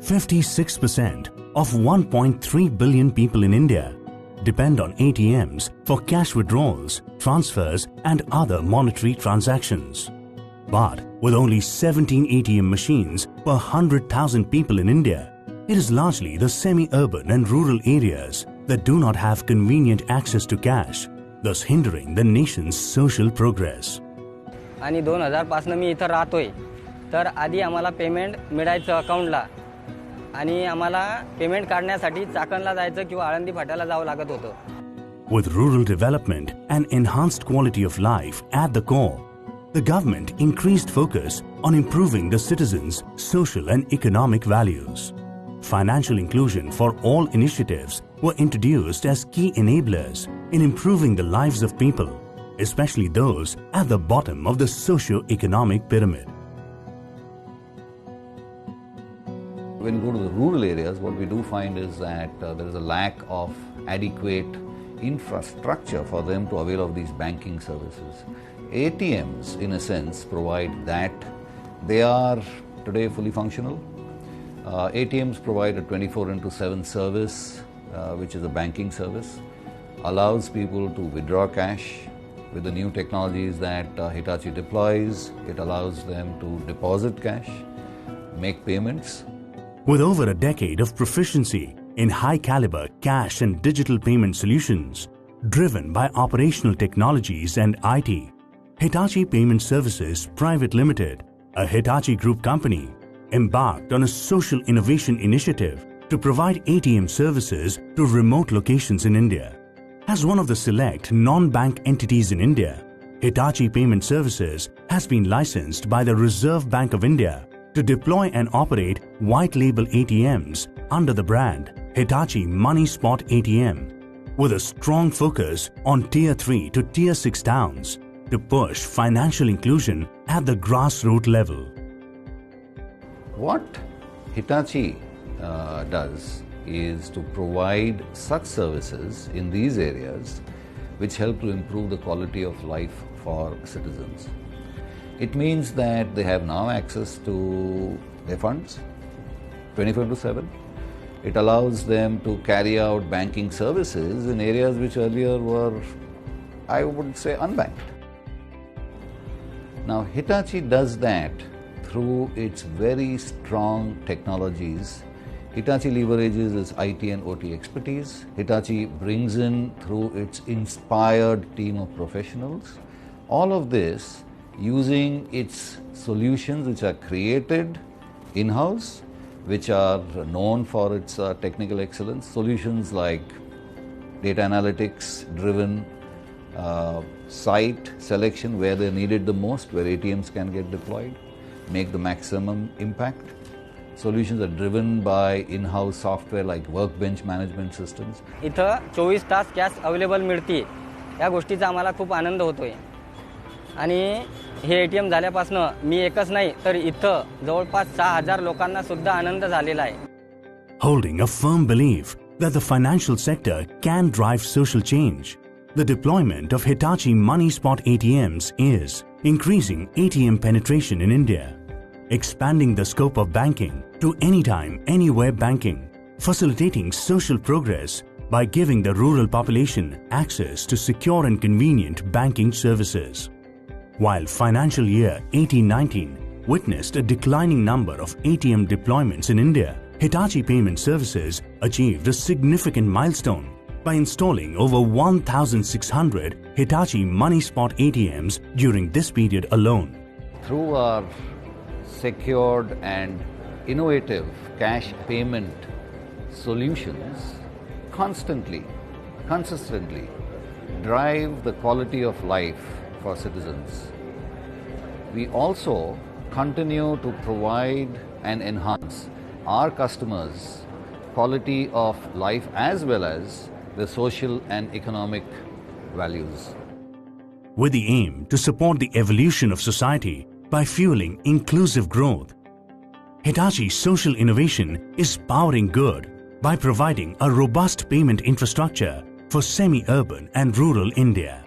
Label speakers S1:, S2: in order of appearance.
S1: 56% of 1.3 billion people in India depend on ATMs for cash withdrawals, transfers and other monetary transactions. But with only 17 ATM machines per 100,000 people in India, it is largely the semi-urban and rural areas that do not have convenient access to cash, thus hindering the nation's social progress.
S2: आणि 2000 पासून मी इथं राहतोय तर आधी आम्हाला payment मिळायचं अकाउंटला आणि आम्हाला पेमेंट काढण्यासाठी चाकणला जायचं किंवा आळंदी फाट्याला जावं लागत होतं.
S1: With rural development and enhanced quality of life at the core, the government increased focus on improving the citizens' social and economic values. Financial inclusion for all initiatives were introduced as key enablers in improving the lives of people, especially those at the bottom of the socio-economic pyramid.
S3: When you go to the rural areas, what we do find is that there is a lack of adequate infrastructure for them to avail of these banking services. ATMs, in a sense, provide that. They are today fully functional. ATMs provide a 24/7 service, which is a banking service, allows people to withdraw cash. With the new technologies that Hitachi deploys, it allows them to deposit cash, make payments.
S1: With over a decade of proficiency in high-caliber cash and digital payment solutions, driven by operational technologies and IT, Hitachi Payment Services Private Limited, a Hitachi Group company, embarked on a social innovation initiative to provide ATM services to remote locations in India. As one of the select non-bank entities in India, Hitachi Payment Services has been licensed by the Reserve Bank of India to deploy and operate white-label ATMs under the brand Hitachi Money Spot ATM, with a strong focus on Tier 3 to Tier 6 towns to push financial inclusion at the grassroots level.
S3: What Hitachi does is to provide such services in these areas which help to improve the quality of life for citizens. It means that they have now access to their funds 24/7. It allows them to carry out banking services in areas which earlier were, I would say, unbanked. Now, Hitachi does that through its very strong technologies. Hitachi leverages its IT and OT expertise. Hitachi brings in through its inspired team of professionals. All of this using its solutions which are created in-house, which are known for its technical excellence. Solutions like data analytics driven site selection where they're needed the most, where ATMs can get deployed, make the maximum impact. Solutions are driven by in-house software like workbench management systems.
S2: इथं 24 तास cash available मिळते, या गोष्टीचा आम्हाला खूप आनंद होतोय. आणि हे ATM झाल्यापासून मी एकच नाही तर इथं जवळपास 6000 लोकांना सुद्धा आनंद झालेला आहे.
S1: Holding a firm belief that the financial sector can drive social change, the deployment of Hitachi Money Spot ATMs is increasing ATM penetration in India, expanding the scope of banking to anytime, anywhere banking, facilitating social progress by giving the rural population access to secure and convenient banking services. While financial year 18-19 witnessed a declining number of ATM deployments in India, Hitachi Payment Services achieved a significant milestone by installing over 1,600 Hitachi Money Spot ATMs during this period alone.
S3: Through our secured and innovative cash payment solutions, consistently drive the quality of life for citizens. We also continue to provide and enhance our customers' quality of life as well as the social and economic values.
S1: With the aim to support the evolution of society by fueling inclusive growth, Hitachi Social Innovation is powering good by providing a robust payment infrastructure for semi-urban and rural India.